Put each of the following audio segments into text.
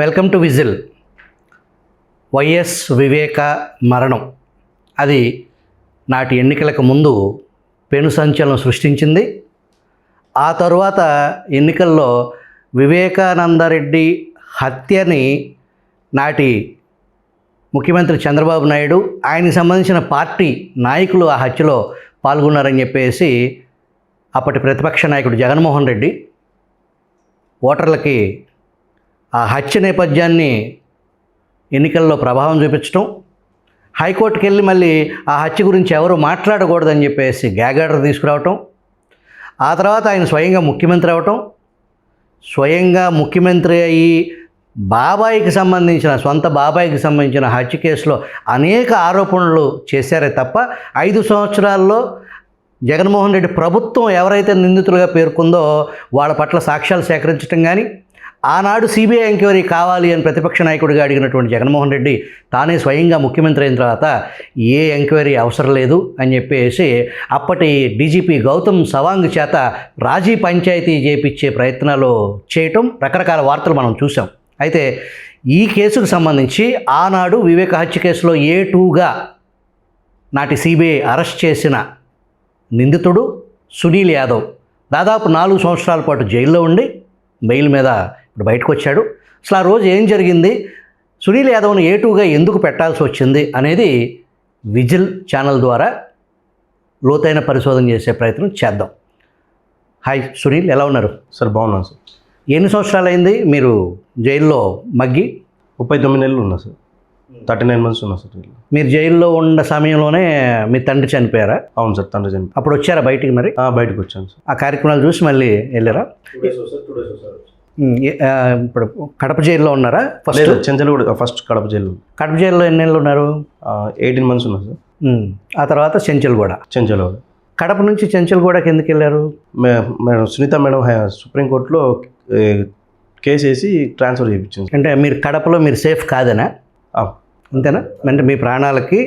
Welcome to whistle. YS వివేక మరణం అది నాటి ఎన్నికలకు ముందు పెను సంచలనం సృష్టించింది. ఆ తరువాత ఎన్నికల్లో వివేకానందరెడ్డి హత్యని నాటి ముఖ్యమంత్రి చంద్రబాబు నాయుడు, ఆయనకి సంబంధించిన పార్టీ నాయకులు ఆ హత్యలో పాల్గొన్నారని చెప్పేసి అప్పటి ప్రతిపక్ష నాయకుడు జగన్మోహన్ రెడ్డి ఓటర్లకి ఆ హత్య నేపథ్యాన్ని ఎన్నికల్లో ప్రభావం చూపించడం, హైకోర్టుకి వెళ్ళి మళ్ళీ ఆ హత్య గురించి ఎవరు మాట్లాడకూడదని చెప్పేసి గ్యాగ్ ఆర్డర్ తీసుకురావటం, ఆ తర్వాత ఆయన స్వయంగా ముఖ్యమంత్రి అవటం, స్వయంగా ముఖ్యమంత్రి అయ్యి సొంత బాబాయికి సంబంధించిన హత్య కేసులో అనేక ఆరోపణలు చేశారే తప్ప 5 సంవత్సరాల్లో జగన్మోహన్ రెడ్డి ప్రభుత్వం ఎవరైతే నిందితులుగా పేర్కొందో వాళ్ళ పట్ల సాక్ష్యాలు సేకరించడం కానీ, ఆనాడు సిబిఐ ఎంక్వైరీ కావాలి అని ప్రతిపక్ష నాయకుడిగా అడిగినటువంటి జగన్మోహన్ రెడ్డి తానే స్వయంగా ముఖ్యమంత్రి అయిన తర్వాత ఏ ఎంక్వైరీ అవసరం లేదు అని చెప్పేసి అప్పటి డీజీపీ గౌతమ్ సవాంగ్ చేత రాజీ పంచాయతీ చేపించే ప్రయత్నాలు చేయటం రకరకాల వార్తలు మనం చూసాం. అయితే ఈ కేసుకు సంబంధించి ఆనాడు వివేక హత్య కేసులో A2గా నాటి సిబిఐ అరెస్ట్ చేసిన నిందితుడు సునీల్ యాదవ్ దాదాపు 4 సంవత్సరాల పాటు జైల్లో ఉండి బెయిల్ మీద ఇప్పుడు బయటకు వచ్చాడు. అసలు ఆ రోజు ఏం జరిగింది, సునీల్ యాదవ్ను A2గా ఎందుకు పెట్టాల్సి వచ్చింది అనేది విజిల్ ఛానల్ ద్వారా లోతైన పరిశోధన చేసే ప్రయత్నం చేద్దాం. హాయ్ సునీల్, ఎలా ఉన్నారు? సార్ బాగున్నాను సార్. ఎన్ని సంవత్సరాలు అయింది మీరు జైల్లో మగ్గి? 39 నెలలు ఉన్నా సార్. 39 months ఉన్నా సార్. మీరు జైల్లో ఉన్న సమయంలోనే మీ తండ్రి చనిపోయారా? అవును సార్, తండ్రి చనిపోయారు. అప్పుడు వచ్చారా బయటికి? మరి బయటకు వచ్చాను సార్. ఆ కార్యక్రమాలు చూసి మళ్ళీ వెళ్ళారా? ఇప్పుడు కడప జైల్లో ఉన్నారా? ఫస్ట్ చెంచల్గూడ, ఫస్ట్ కడప జైల్లో. కడప జైల్లో ఎన్ని నెలలు ఉన్నారు? 18 months ఉన్నా సార్. ఆ తర్వాత చెంచల్గూడ. కడప నుంచి చెంచల్గూడకి ఎందుకు వెళ్ళారు? మేడం సునీత మేడం సుప్రీంకోర్టులో కేసు వేసి ట్రాన్స్ఫర్ చేయించింది. అంటే మీరు కడపలో మీరు సేఫ్ కాదనా? అంతేనా? అంటే మీ ప్రాణాలకి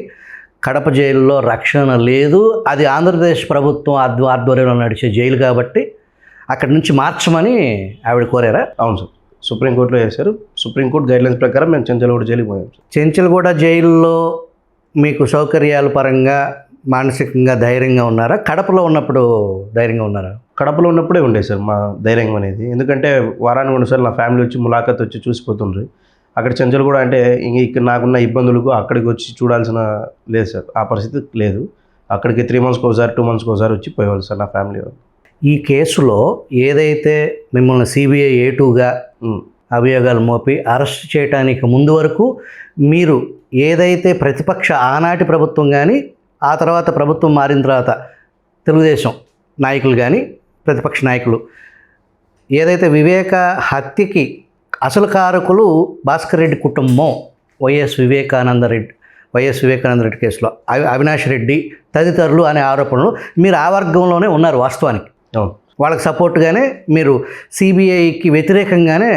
కడప జైల్లో రక్షణ లేదు, అది ఆంధ్రప్రదేశ్ ప్రభుత్వం ఆధ్వర్యంలో నడిచే జైలు కాబట్టి అక్కడి నుంచి మార్చమని ఆవిడ కోరారా? అవును సార్, సుప్రీంకోర్టులో వేశారు. సుప్రీంకోర్టు గైడ్లైన్స్ ప్రకారం మేము చెంచల్గూడ జైలుకి పోయాం సార్. చెంచల్గూడ జైల్లో మీకు సౌకర్యాల పరంగా మానసికంగా ధైర్యంగా ఉన్నారా? కడపలో ఉన్నప్పుడు ధైర్యంగా ఉన్నారా? కడపలో ఉన్నప్పుడే ఉండే సార్ మా ధైర్యం అనేది. ఎందుకంటే వారానికి 2 సార్లు నా ఫ్యామిలీ వచ్చి ములాఖత్ వచ్చి చూసిపోతుండ్రి. అక్కడ చెంచల్గూడ అంటే ఇక్కడ నాకున్న ఇబ్బందులకు అక్కడికి వచ్చి చూడాల్సిన లేదు సార్, ఆ పరిస్థితి లేదు. అక్కడికి 3 monthsకి ఒకసారి 2 monthsకి ఒకసారి వచ్చి పోయేవాళ్ళు సార్ నా ఫ్యామిలీ. ఈ కేసులో ఏదైతే మిమ్మల్ని సిబిఐ A2గా అభియోగాలు మోపి అరెస్ట్ చేయడానికి ముందు వరకు మీరు ఏదైతే ప్రతిపక్ష ఆనాటి ప్రభుత్వం కానీ, ఆ తర్వాత ప్రభుత్వం మారిన తర్వాత తెలుగుదేశం నాయకులు కానీ, ప్రతిపక్ష నాయకులు ఏదైతే వివేక హత్యకి అసలు కారకులు భాస్కర్ రెడ్డి కుటుంబం, వైఎస్ వివేకానంద రెడ్డి కేసులో అవినాష్ రెడ్డి తదితరులు అనే ఆరోపణలు, మీరు ఆ వర్గంలోనే ఉన్నారు వాస్తవానికి. వాళ్ళకి సపోర్ట్గానే మీరు సిబిఐకి వ్యతిరేకంగానే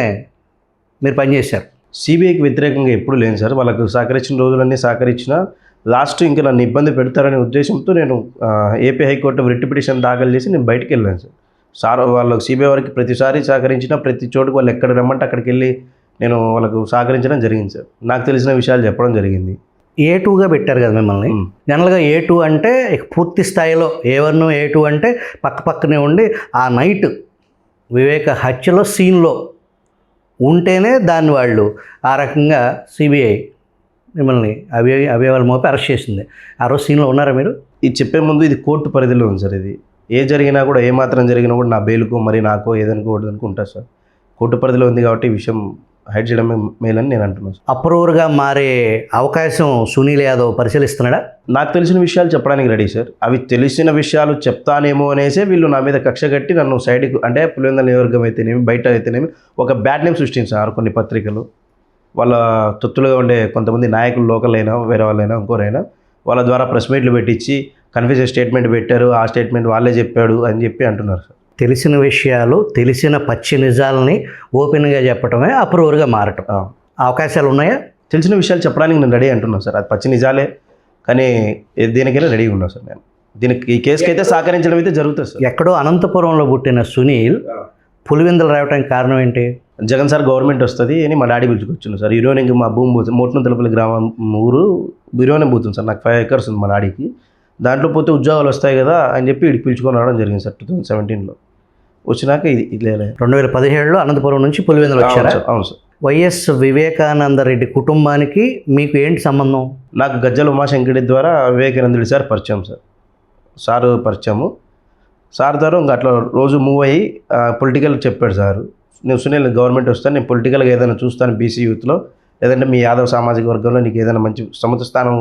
మీరు పనిచేశారు. సిబిఐకి వ్యతిరేకంగా ఎప్పుడు లేను సార్. వాళ్ళకు సహకరించిన రోజులన్నీ సహకరించిన, లాస్ట్ ఇంకా నన్ను ఇబ్బంది పెడతారనే ఉద్దేశంతో నేను ఏపీ హైకోర్టు రిట్ పిటిషన్ దాఖలు చేసి నేను బయటికి వెళ్ళాను సార్. వాళ్ళకు సిబిఐ వారికి ప్రతిసారి సహకరించిన, ప్రతి చోటుకు వాళ్ళు ఎక్కడ రమ్మంటే అక్కడికి వెళ్ళి నేను వాళ్ళకు సహకరించడం జరిగింది సార్. నాకు తెలిసిన విషయాలు చెప్పడం జరిగింది. A2గా పెట్టారు కదా మిమ్మల్ని. జనరల్గా A2 అంటే పూర్తి స్థాయిలో A1 A2 అంటే పక్కనే ఉండి ఆ నైట్ వివేక హత్యలో సీన్లో ఉంటేనే దాన్ని వాళ్ళు ఆ రకంగా సిబిఐ మిమ్మల్ని అభియోగాలు మోపి అరెస్ట్ చేసింది. ఆ రోజు సీన్లో ఉన్నారా మీరు? ఇది చెప్పే ముందు ఇది కోర్టు పరిధిలో ఉంది సార్. ఇది ఏ జరిగినా కూడా, ఏ మాత్రం జరిగినా కూడా నా బెయిల్కు మరి నాకు ఏదనుకోవడానికి ఉంటుంది సార్. కోర్టు పరిధిలో ఉంది కాబట్టి ఈ విషయం హైడ్ చేయడమే మేలని నేను అంటున్నాను. అప్రూవర్గా మారే అవకాశం సునీల్ యాదవ్ పరిశీలిస్తున్నాడా? నాకు తెలిసిన విషయాలు చెప్పడానికి రెడీ సార్. అవి తెలిసిన విషయాలు చెప్తానేమో అనేసే వీళ్ళు నా మీద కక్ష కట్టి నన్ను సైడ్కి, అంటే పులివెందుల నియోజకవర్గం అయితేనేమి, బయట అయితేనేమి ఒక బ్యాడ్ నేమ్ సృష్టించారు కొన్ని పత్రికలు. వాళ్ళ తొత్తులుగా ఉండే కొంతమంది నాయకులు, లోకల్ అయినా వేరే వాళ్ళైనా ఇంకోరైనా, వాళ్ళ ద్వారా ప్రెస్ మీట్లు పెట్టించి కన్ఫ్యూజన్ స్టేట్మెంట్ పెట్టారు, ఆ స్టేట్మెంట్ వాళ్ళే చెప్పాడు అని చెప్పి అంటున్నారు సార్. తెలిసిన విషయాలు, తెలిసిన పచ్చి నిజాలని ఓపెన్గా చెప్పటమే అప్రూవర్గా మారటం అవకాశాలు ఉన్నాయా? తెలిసిన విషయాలు చెప్పడానికి నేను రెడీ అంటున్నాను సార్. అది పచ్చి నిజాలే, కానీ దేనికైనా రెడీగా ఉన్నాను సార్ నేను. దీనికి ఈ కేసుకి అయితే సహకరించడం అయితే జరుగుతుంది సార్. ఎక్కడో అనంతపురంలో పుట్టిన సునీల్ పులివెందులు రావడానికి కారణం ఏంటి? జగన్ సార్ గవర్నమెంట్ వస్తుంది అని మా డాడీ పిలుచుకొచ్చిండు సార్. యూరోనింగ్ మా భూమి పోతుంది, మోట్నంతలపల్లి గ్రామం ఊరు యూరోనే పోతుంది సార్. నాకు 5 acres ఉంది మా డాడీకి. దాంట్లో పోతే ఉద్యోగాలు వస్తాయి కదా అని చెప్పి ఇక్కడికి పిలుచుకొని రావడం జరిగింది సార్ 2017లో. వచ్చినాక ఇది 2017లో అనంతపురం నుంచి పులివెందులు వచ్చారా? అవును సార్. వైఎస్ వివేకానంద రెడ్డి కుటుంబానికి మీకు ఏంటి సంబంధం? నాకు గజ్జల ఉమాశంకరెడ్డి ద్వారా వివేకానంద రెడ్డి సార్ పరిచయం సార్. సారు పరిచయము. సార్ ద్వారా ఇంకా అట్లా రోజు మూవ్ అయ్యి పొలిటికల్ చెప్పాడు సార్. నేను సునీల్ గవర్నమెంట్ వస్తాను, నేను పొలిటికల్గా ఏదైనా చూస్తాను బీసీ యూత్లో, లేదంటే మీ యాదవ్ సామాజిక వర్గంలో నీకు ఏదైనా మంచి సముద్ర స్థానం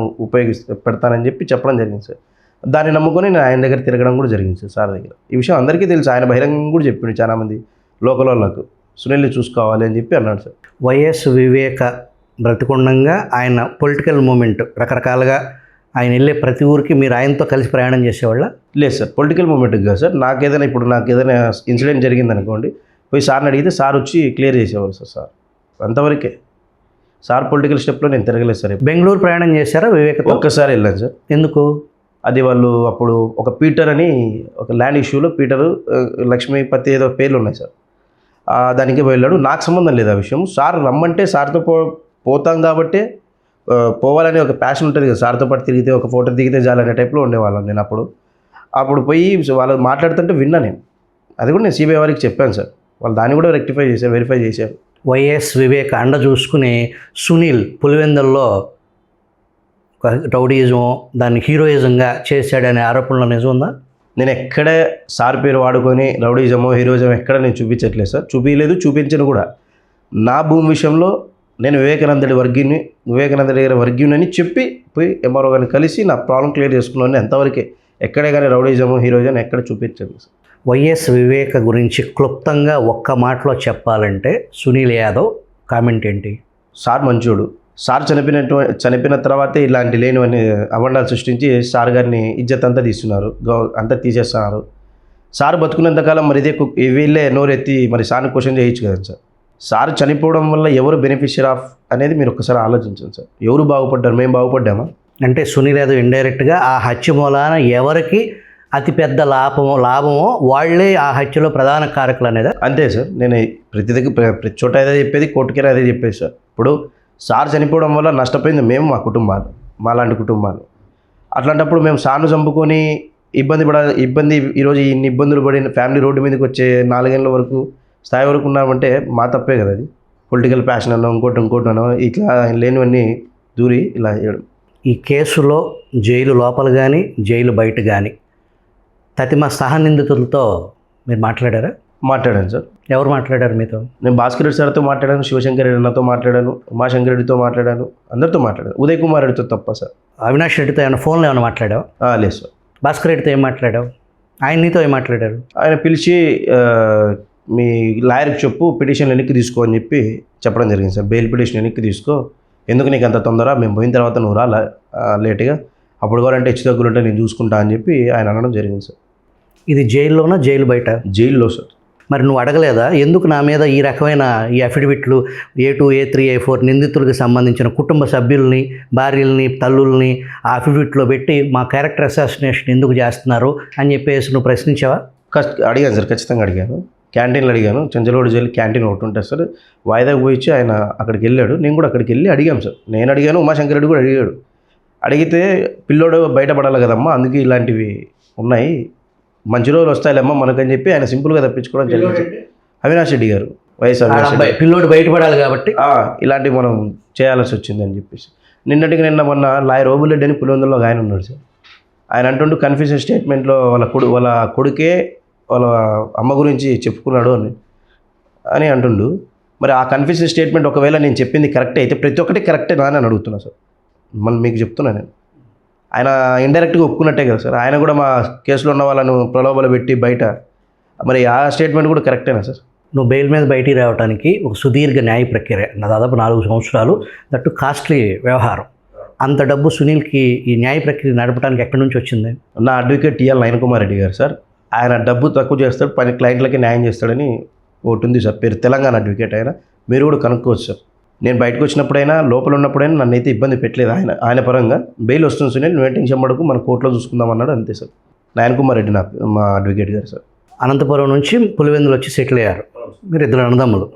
పెడతానని చెప్పి చెప్పడం జరిగింది సార్. దాన్ని నమ్ముకొని నేను ఆయన దగ్గర తిరగడం కూడా జరిగింది సార్ దగ్గర. ఈ విషయం అందరికీ తెలుసు, ఆయన బహిరంగంగా కూడా చెప్పిండు చాలామంది లోకల్ వాళ్ళకు సునీల్ని చూసుకోవాలి అని చెప్పి అన్నాడు సార్. వైఎస్ వివేక బ్రతికుండంగా ఆయన పొలిటికల్ మూమెంట్ రకరకాలుగా ఆయన వెళ్ళే ప్రతి ఊరికి మీరు ఆయనతో కలిసి ప్రయాణం చేసేవాళ్ళ? లేదు సార్, పొలిటికల్ మూమెంట్ కాదు సార్. నాకు ఏదైనా ఇన్సిడెంట్ జరిగింది అనుకోండి, పోయి సార్ని అడిగితే సార్ వచ్చి క్లియర్ చేసేవాళ్ళు సార్. అంతవరకే. సార్ పొలిటికల్ స్టెప్లో నేను తిరగలేదు సార్. బెంగళూరు ప్రయాణం చేశారా వివేకతో? ఒక్కసారి వెళ్ళాను సార్. ఎందుకు? అది వాళ్ళు అప్పుడు ఒక పీటర్ అని ఒక ల్యాండ్ ఇష్యూలో పీటరు లక్ష్మీపతి ఏదో పేర్లు ఉన్నాయి సార్. దానికి వెళ్ళాడు. నాకు సంబంధం లేదు ఆ విషయం. సార్ రమ్మంటే సార్తో పోతాం కాబట్టి పోవాలని ఒక ప్యాషన్ ఉంటుంది కదా, సార్తో పాటు తిరిగితే ఒక ఫోటో దిగితే చాలనే టైప్లో ఉండేవాళ్ళం నేను. అప్పుడు పోయి వాళ్ళు మాట్లాడుతుంటే విన్నా నేను. అది కూడా నేను సిబిఐ వారికి చెప్పాను సార్. వాళ్ళు దాన్ని కూడా రెక్టిఫై చేశారు, వెరిఫై చేశారు. వైఎస్ వివేక అండ చూసుకుని సునీల్ పులివెందుల్లో రౌడీయిజం దాన్ని హీరోయిజంగా చేశాడనే ఆరోపణలో నిజం ఉందా? నేను ఎక్కడే సార్ పేరు వాడుకొని రౌడీజమో హీరోయిజమో ఎక్కడ నేను చూపించట్లేదు సార్. చూపించలేదు, చూపించను కూడా. నా భూమి విషయంలో నేను వివేకానంద గారి వర్గీయుని అని చెప్పి పోయి ఎంఆర్ఓ గారిని కలిసి నా ప్రాబ్లం క్లియర్ చేసుకున్నాను. ఎంతవరకే. ఎక్కడే కానీ రౌడీజమో హీరోయిజం ఎక్కడ చూపించండి సార్. వైఎస్ వివేక గురించి క్లుప్తంగా ఒక్క మాటలో చెప్పాలంటే సునీల్ యాదవ్ కామెంట్ ఏంటి? సార్ మంచోడు. సార్ చనిపోయిన తర్వాతే ఇలాంటి లేనివన్నీ అవండాలు సృష్టించి సార్ గారిని ఇజ్జత్ అంతా తీస్తున్నారు, అంతా తీసేస్తున్నారు. సార్ బతుకున్నంతకాలం మరి వీళ్ళే నోరెత్తి మరి సార్ని క్వశ్చన్ చేయొచ్చు కదా సార్. సార్ చనిపోవడం వల్ల ఎవరు బెనిఫిషియర్ ఆఫ్ అనేది మీరు ఒక్కసారి ఆలోచించండి సార్. ఎవరు బాగుపడ్డారు? మేము బాగుపడ్డామా? అంటే సునీల్ యాదవ్ ఇండైరెక్ట్గా ఆ హత్య మూలాన ఎవరికి అతిపెద్ద లాభమో వాళ్ళే ఆ హత్యలో ప్రధాన కారకులు అనేది అంతే సార్. నేను ప్రతి చోట అదే చెప్పేది, కోర్టుకే అదే చెప్పేది సార్. ఇప్పుడు సార్ చనిపోవడం వల్ల నష్టపోయింది మేము, మా కుటుంబాలు, మాలాంటి కుటుంబాలు. అట్లాంటప్పుడు మేము సార్ను చంపుకొని ఇబ్బంది ఈరోజు ఇన్ని ఇబ్బందులు పడి ఫ్యామిలీ రోడ్డు మీదకి వచ్చే 4 ఏళ్ళ వరకు స్థాయి వరకు ఉన్నామంటే మా తప్పే కదా అది. పొలిటికల్ ప్యాషన్ అనో ఇంకోటి అనో ఇట్లా లేనివన్నీ దూరి ఇలా చేయడం. ఈ కేసులో జైలు లోపల కానీ జైలు బయట కానీ తతిమ సహనిందితులతో మీరు మాట్లాడారా? మాట్లాడాను సార్. ఎవరు మాట్లాడారు మీతో? నేను భాస్కర్ రెడ్డి సార్తో మాట్లాడాను, శివశంకర్ రెడ్డి అన్నతో మాట్లాడాను, ఉమాశంకర్ రెడ్డితో మాట్లాడాను, అందరితో మాట్లాడాను. ఉదయ్ కుమార్ రెడ్డితో తప్ప సార్. అవినాష్ రెడ్డితో ఏమైనా ఫోన్లో ఏమైనా మాట్లాడావు? లేదు సార్. భాస్కర్ రెడ్డితో ఏం మాట్లాడావు? ఆయన నీతో ఏం మాట్లాడారు? ఆయన పిలిచి మీ లాయర్కి చెప్పు పిటిషన్ వెనక్కి తీసుకో అని చెప్పి చెప్పడం జరిగింది సార్. బెయిల్ పిటిషన్ వెనక్కి తీసుకో, ఎందుకు నీకు అంత తొందర, మేము పోయిన తర్వాత నువ్వు రా లేట్గా, అప్పుడు కావాలంటే హెచ్చు తగ్గులు ఉంటే నేను చూసుకుంటా అని చెప్పి ఆయన అనడం జరిగింది సార్. ఇది జైల్లోనా జైలు బయట? జైల్లో సార్. మరి నువ్వు అడగలేదా ఎందుకు నా మీద ఈ రకమైన ఈ అఫిడవిట్లు A2, A3, A4 నిందితులకు సంబంధించిన కుటుంబ సభ్యుల్ని, భార్యల్ని, తల్లుల్ని ఆ అఫిడవిట్లో పెట్టి మా క్యారెక్టర్ అసాసినేషన్ ఎందుకు చేస్తున్నారు అని చెప్పేసి నువ్వు ప్రశ్నించావా? అడిగాను సార్, ఖచ్చితంగా అడిగాను. క్యాంటీన్లో అడిగాను. చెంచలగూడ జైలు క్యాంటీన్ ఒకటి ఉంటుంది సార్. వాయిదాకు పోయిచ్చి ఆయన అక్కడికి వెళ్ళాడు, నేను కూడా అక్కడికి వెళ్ళి అడిగాం సార్. నేను అడిగాను, ఉమాశంకర్ రెడ్డి కూడా అడిగాడు. అడిగితే పిల్లోడు బయటపడాలి కదమ్మా, అందుకే ఇలాంటివి ఉన్నాయి, మంచి రోజులు వస్తాయిలేమ్మా మనకని చెప్పి ఆయన సింపుల్గా తప్పించుకోవడం జరిగింది. అవినాష్ రెడ్డి గారు, వైఎస్ అవినాష్ రెడ్డి, పిల్లోడు బయటపడాలి కాబట్టి ఇలాంటివి మనం చేయాల్సి వచ్చింది అని చెప్పేసి. నిన్న మొన్న లాయర్ ఓబులెడ్డి అని పులివెందుల్లో ఆయన ఉన్నాడు సార్. ఆయన అంటుండు కన్ఫ్యూజన్ స్టేట్మెంట్లో వాళ్ళ కొడుకే వాళ్ళ అమ్మ గురించి చెప్పుకున్నాడు అని అంటుండు. మరి ఆ కన్ఫ్యూజన్ స్టేట్మెంట్ ఒకవేళ నేను చెప్పింది కరెక్టే అయితే ప్రతి ఒక్కటి కరెక్టే నా అని అడుగుతున్నా సార్. మళ్ళీ మీకు చెప్తున్నా నేను, ఆయన ఇండైరెక్ట్గా ఒప్పుకున్నట్టే కదా సార్. ఆయన కూడా మా కేసులో ఉన్న వాళ్ళను ప్రలోభాలు పెట్టి బయట, మరి ఆ స్టేట్మెంట్ కూడా కరెక్టేనా సార్? నువ్వు బెయిల్ మీద బయటికి రావడానికి ఒక సుదీర్ఘ న్యాయ ప్రక్రియ, దాదాపు 4 సంవత్సరాలు, దట్టు కాస్ట్లీ వ్యవహారం. అంత డబ్బు సునీల్కి ఈ న్యాయ ప్రక్రియ నడపడానికి ఎక్కడి నుంచి వచ్చింది? నా అడ్వకేట్ టిఎల్ నయన్ కుమార్ రెడ్డి గారు సార్. ఆయన డబ్బు తక్కువ చేస్తాడు, క్లయింట్లకి న్యాయం చేస్తాడని ఒకటి ఉంది సార్, పేరు తెలంగాణ అడ్వకేట్. ఆయన మీరు కూడా కనుక్కోవచ్చు సార్. నేను బయటకు వచ్చినప్పుడైనా లోపల ఉన్నప్పుడైనా నన్ను అయితే ఇబ్బంది పెట్టలేదు ఆయన పరంగా. బెయిల్ వస్తుంది సునీల్, నువ్వు టెన్షన్ పడకు, మన కోర్టులో చూసుకుందాం అన్నాడు, అంతే సార్. నయన్ కుమార్ రెడ్డి మా అడ్వకేట్ గారు సార్. అనంతపురం నుంచి పులివెందులు వచ్చి సెటిల్ అయ్యారు. మీరు ఇద్దరు అన్నదమ్ములు.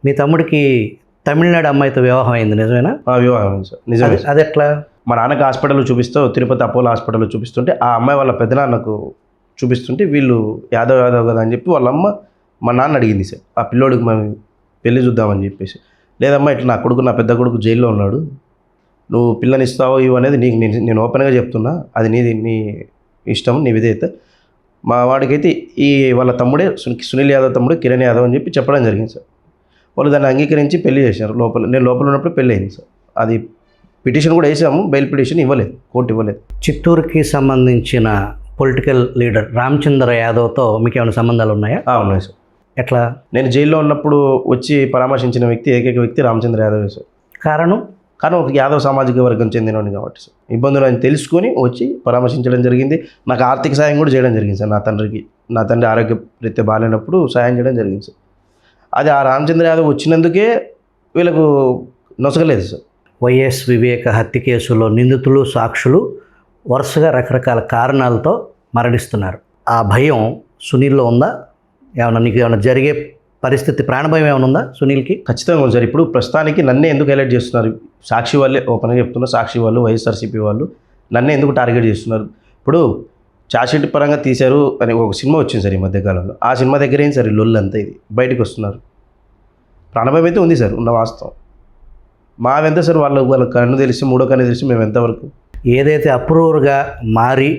మీ తమ్ముడికి తమిళనాడు అమ్మాయితో వివాహం అయింది, నిజమేనా? వివాహం అయింది సార్, నిజమే. అది ఎట్లా? మా నాన్నకి హాస్పిటల్లో చూపిస్తూ, తిరుపతి అపోలో హాస్పిటల్లో చూపిస్తుంటే ఆ అమ్మాయి వాళ్ళ పెద్దనాన్నకు చూపిస్తుంటే వీళ్ళు యాదవ్ కదా అని చెప్పి వాళ్ళ అమ్మ మా నాన్న అడిగింది సార్, ఆ పిల్లోడికి మేము పెళ్లి చూద్దామని చెప్పేసి. లేదమ్మా, ఇట్లా నా పెద్ద కొడుకు జైల్లో ఉన్నాడు, నువ్వు పిల్లని ఇస్తావో ఇవి అనేది నేను ఓపెన్గా చెప్తున్నా, అది నీ ఇష్టం, నీ విధేయత. మా వాడికైతే వాళ్ళ తమ్ముడే సునీల్ యాదవ్ తమ్ముడు కిరణ్ యాదవ్ అని చెప్పి చెప్పడం జరిగింది సార్. వాళ్ళు దాన్ని అంగీకరించి పెళ్లి చేశారు. నేను లోపల ఉన్నప్పుడు పెళ్ళి అయింది సార్. అది పిటిషన్ కూడా వేసాము, బెయిల్ పిటిషన్ ఇవ్వలేదు, కోర్టు ఇవ్వలేదు. చిత్తూరుకి సంబంధించిన పొలిటికల్ లీడర్ రామచంద్ర యాదవ్తో మీకు ఏమైనా సంబంధాలు ఉన్నాయా? ఉన్నాయి సార్. ఎట్లా? నేను జైల్లో ఉన్నప్పుడు వచ్చి పరామర్శించిన ఏకైక వ్యక్తి రామచంద్ర యాదవ్ సార్. కారణం ఒక యాదవ్ సామాజిక వర్గం చెందినవాడిని కాబట్టి సార్, ఇబ్బందులు అని తెలుసుకొని వచ్చి పరామర్శించడం జరిగింది. నాకు ఆర్థిక సాయం కూడా చేయడం జరిగింది సార్. నా తండ్రి ఆరోగ్యరీత్యా బాగాలేనప్పుడు సాయం చేయడం జరిగింది సార్. అది ఆ రామచంద్ర యాదవ్ వచ్చినందుకే వీళ్ళకు నొసగలేదు సార్. వైఎస్ వివేక హత్య కేసులో నిందితులు సాక్షులు వరుసగా రకరకాల కారణాలతో మరణిస్తున్నారు. ఆ భయం సునీల్లో ఉందా? నీకు ఏమైనా జరిగే పరిస్థితి, ప్రాణభయం ఏమైనా ఉందా సునీల్కి? ఖచ్చితంగా ఉంది సార్. ఇప్పుడు ప్రస్తుతానికి నన్నే ఎందుకు హైలైట్ చేస్తున్నారు? సాక్షి వాళ్ళే ఓపెన్గా చెప్తున్నారు, సాక్షి వాళ్ళు, వైఎస్ఆర్సీపీ వాళ్ళు నన్నే ఎందుకు టార్గెట్ చేస్తున్నారు? ఇప్పుడు చార్జ్షీట్ పరంగా తీశారు అని ఒక సినిమా వచ్చింది సార్ ఈ మధ్యకాలంలో. ఆ సినిమా దగ్గర ఏం సార్ ఈ లొల్లు అంతా ఇది బయటకు వస్తున్నారు. ప్రాణభయం అయితే ఉంది సార్, ఉన్న వాస్తవం. మావెంత సార్, వాళ్ళ కన్ను తెలిసి, మూడో కన్ను తెలిసి మేము ఎంతవరకు? ఏదైతే అప్రూవర్గా మారి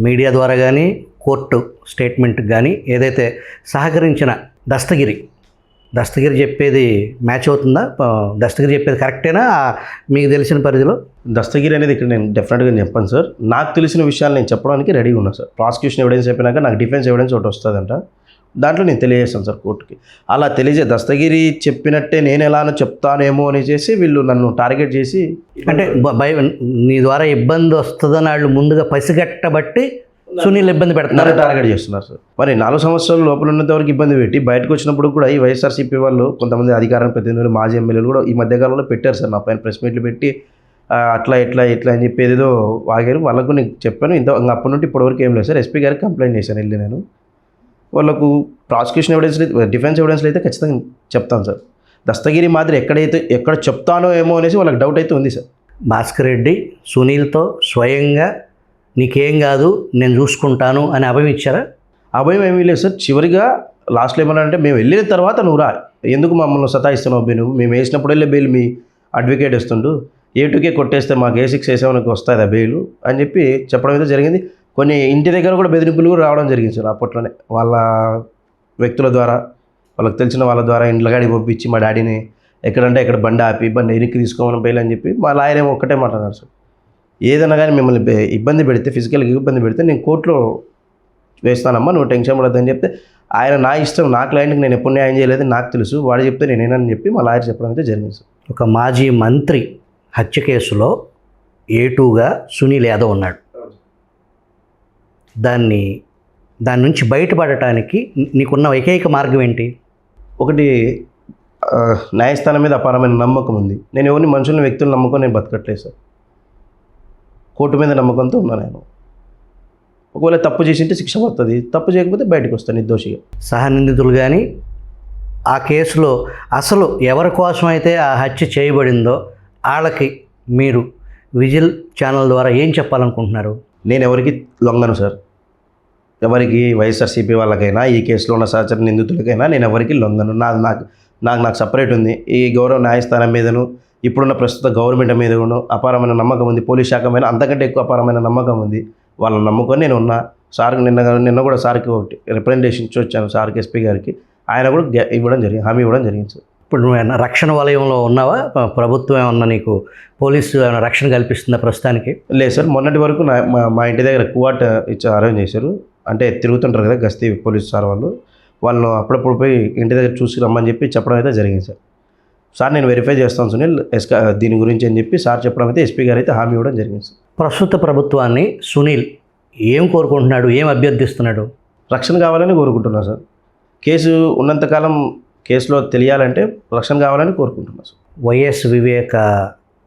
మీడియా ద్వారా కానీ కోర్టు స్టేట్మెంట్ కానీ ఏదైతే సహకరించిన దస్తగిరి చెప్పేది మ్యాచ్ అవుతుందా? దస్తగిరి చెప్పేది కరెక్టేనా మీకు తెలిసిన పరిధిలో? దస్తగిరి అనేది ఇక్కడ నేను డెఫినెట్గా చెప్పాను సార్. నాకు తెలిసిన విషయాలు నేను చెప్పడానికి రెడీగా ఉన్నాను సార్. ప్రాసిక్యూషన్ ఎవిడెన్స్ చెప్పినాక నాకు డిఫెన్స్ ఎవిడెన్స్ ఒకటి వస్తుందంట, దాంట్లో నేను తెలియజేస్తాను సార్ కోర్టుకి. అలా దస్తగిరి చెప్పినట్టే నేను ఎలానో చెప్తానేమో అని చేసి వీళ్ళు నన్ను టార్గెట్ చేసి, అంటే నీ ద్వారా ఇబ్బంది వస్తుందని వాళ్ళు ముందుగా పసిగట్టబట్టి సునీల్ ఇబ్బంది పెడుతున్నారు, టార్గెట్ చేస్తున్నారు సార్. మరి 4 సంవత్సరాలు లోపల ఉన్నంత వరకు ఇబ్బంది పెట్టి బయటకు వచ్చినప్పుడు కూడా ఈ వైఎస్ఆర్సీపీ వాళ్ళు, కొంతమంది అధికారం ప్రతినిధులు, మాజీ ఎమ్మెల్యేలు కూడా ఈ మధ్యకాలంలో పెట్టారు సార్ నా పైన ప్రెస్ మీట్లు పెట్టి అట్లా ఇట్లా అని చెప్పి ఏదో వాగారు. వాళ్ళకు నేను చెప్పాను. ఇంకా అప్పటి నుండి ఇప్పటివరకు ఏం లేదు సార్. ఎస్పీ గారికి కంప్లైంట్ చేశాను వెళ్ళి నేను. వాళ్ళకు ప్రాసిక్యూషన్ ఎవిడెన్స్, డిఫెన్స్ ఎవిడెన్స్లో అయితే ఖచ్చితంగా చెప్తాను సార్. దస్తగిరి మాదిరి ఎక్కడ చెప్తానో ఏమో అనేసి వాళ్ళకి డౌట్ అయితే ఉంది సార్. భాస్కర్ రెడ్డి సునీల్తో స్వయంగా నీకేం కాదు నేను చూసుకుంటాను అని అభయం ఇచ్చారా? అభయం ఏమీ లేదు సార్. చివరిగా లాస్ట్లో ఏమన్నా మేము వెళ్ళిన తర్వాత నువ్వు రా, ఎందుకు మమ్మల్ని సతాయిస్తున్నావు అబ్బాయి, మేము వేసినప్పుడు వెళ్ళే బెయిల్ మీ అడ్వకేట్ ఇస్తుండు, A2K కొట్టేస్తే మాకు A6 వేసేవానికి వస్తుంది ఆ బెయిల్ అని చెప్పి చెప్పడం అయితే జరిగింది. కొన్ని ఇంటి దగ్గర కూడా బెదిరింపులు కూడా రావడం జరిగింది సార్. అప్పట్లోనే వాళ్ళ వ్యక్తుల ద్వారా, వాళ్ళకి తెలిసిన వాళ్ళ ద్వారా ఇండ్లగాడికి పంపించి మా డాడీని ఎక్కడంటే ఎక్కడ బండి ఆపి బండి వెనక్కి తీసుకోమని బెయిల్ అని చెప్పి మా లాయర్ ఏమో ఒక్కటే మాట్లాడారు సార్. ఏదైనా కానీ మిమ్మల్ని ఇబ్బంది పెడితే, ఫిజికల్గా ఇబ్బంది పెడితే నేను కోర్టులో వేస్తానమ్మా, నువ్వు టెన్షన్ పడద్దని చెప్తే, ఆయన నా ఇష్టం, నా క్లయింట్కి నేను ఎప్పుడు న్యాయం చేయలేదు నాకు తెలుసు, వాడు చెప్తే నేనేనని చెప్పి మా లాయర్ చెప్పడం అయితే జరిగింది సార్. ఒక మాజీ మంత్రి హత్య కేసులో A2గా సునీల్ యాదవ్ ఉన్నాడు. దాని నుంచి బయటపడటానికి నీకున్న ఏకైక మార్గం ఏంటి? ఒకటి, న్యాయస్థానం మీద అపారమైన నమ్మకం ఉంది. నేను ఎవరిని మనుషుల్ని, వ్యక్తులను నమ్మకం నేను బతకట్లేదు సార్. కోర్టు మీద నమ్మకంతో ఉన్నాను నేను. ఒకవేళ తప్పు చేసింటే శిక్ష పడుతుంది, తప్పు చేయకపోతే బయటకు వస్తాను నిర్దోషిగా. సహనిందితులు కానీ ఆ కేసులో అసలు ఎవరి కోసం అయితే ఆ హత్య చేయబడిందో వాళ్ళకి మీరు విజిల్ ఛానల్ ద్వారా ఏం చెప్పాలనుకుంటున్నారు? నేను ఎవరికి లొంగను సార్. ఎవరికి, వైఎస్ఆర్సీపీ వాళ్ళకైనా, ఈ కేసులో ఉన్న సహచర నిందితులకైనా నేను ఎవరికి లొంగను. నాకు సపరేట్ ఉంది. ఈ గౌరవ న్యాయస్థానం మీదను, ఇప్పుడున్న ప్రస్తుత గవర్నమెంట్ మీద కూడా అపారమైన నమ్మకం ఉంది. పోలీస్ శాఖ మీద అంతకంటే ఎక్కువ అపారమైన నమ్మకం ఉంది. వాళ్ళని నమ్ముకొని నేను ఉన్నా. సార్కి నిన్న కూడా సార్కి ఒకటి రిప్రజెంటేషన్ ఇచ్చి వచ్చాను సార్కి, ఎస్పీ గారికి. ఆయన కూడా హామీ ఇవ్వడం జరిగింది సార్. ఇప్పుడు నువ్వు రక్షణ వలయంలో ఉన్నావా? ప్రభుత్వం ఏమన్నా నీకు పోలీసు ఏమైనా రక్షణ కల్పిస్తుందా ప్రస్తుతానికి? లేదు సార్. మొన్నటి వరకు మా ఇంటి దగ్గర కువాట్ అరేంజ్ చేశారు. అంటే తిరుగుతుంటారు కదా గస్తీ పోలీసు సార్ వాళ్ళను అప్పుడప్పుడు పోయి ఇంటి దగ్గర చూసి రమ్మని చెప్పి చెప్పడం అయితే జరిగింది సార్. సార్ నేను వెరిఫై చేస్తాను సునీల్ దీని గురించి అని చెప్పి సార్ చెప్పడం అయితే ఎస్పీ గారు అయితే హామీ ఇవ్వడం జరిగింది సార్. ప్రస్తుత ప్రభుత్వాన్ని సునీల్ ఏం కోరుకుంటున్నాడు, ఏం అభ్యర్థిస్తున్నాడు? రక్షణ కావాలని కోరుకుంటున్నాను సార్. కేసు ఉన్నంతకాలం కేసులో తెలియాలంటే రక్షణ కావాలని కోరుకుంటున్నాను సార్. వైఎస్ వివేక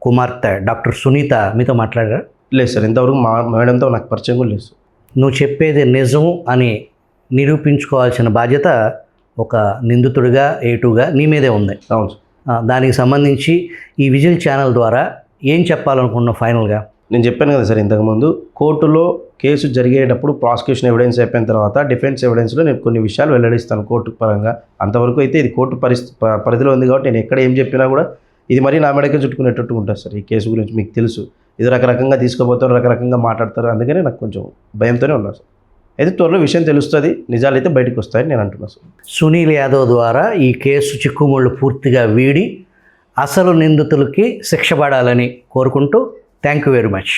కుమార్తె డాక్టర్ సునీత మీతో మాట్లాడారా? లేదు సార్. ఇంతవరకు మేడంతో నాకు పరిచయం కూడా లేదు సార్. నువ్వు చెప్పేది నిజం అని నిరూపించుకోవాల్సిన బాధ్యత ఒక నిందితుడిగా ఏటుగా నీ మీదే ఉంది. అవును సార్. దానికి సంబంధించి ఈ విజిల్ ఛానల్ ద్వారా ఏం చెప్పాలనుకున్నావు ఫైనల్గా? నేను చెప్పాను కదా సార్ ఇంతకుముందు, కోర్టులో కేసు జరిగేటప్పుడు ప్రాసిక్యూషన్ ఎవిడెన్స్ అయిపోయిన తర్వాత డిఫెన్స్ ఎవిడెన్స్లో నేను కొన్ని విషయాలు వెల్లడిస్తాను కోర్టు పరంగా. అంతవరకు అయితే ఇది కోర్టు పరిధిలో ఉంది కాబట్టి నేను ఎక్కడ ఏం చెప్పినా కూడా ఇది మరీ నా మెడకే చుట్టుకునేటట్టు ఉంటుంది సార్. ఈ కేసు గురించి మీకు తెలుసు, ఇది రకరకంగా తీసుకుపోతారు, రకరకంగా మాట్లాడతారు, అందుకనే నాకు కొంచెం భయంతోనే ఉన్నారు సార్. అయితే త్వరలో విషయం తెలుస్తుంది, నిజాలు అయితే బయటకు వస్తాయని నేను అంటున్నాను సార్. సునీల్ యాదవ్ ద్వారా ఈ కేసు చిక్కుముళ్ళు పూర్తిగా వీడి అసలు నిందితులకి శిక్ష పడాలని కోరుకుంటూ థ్యాంక్ యూ వెరీ మచ్.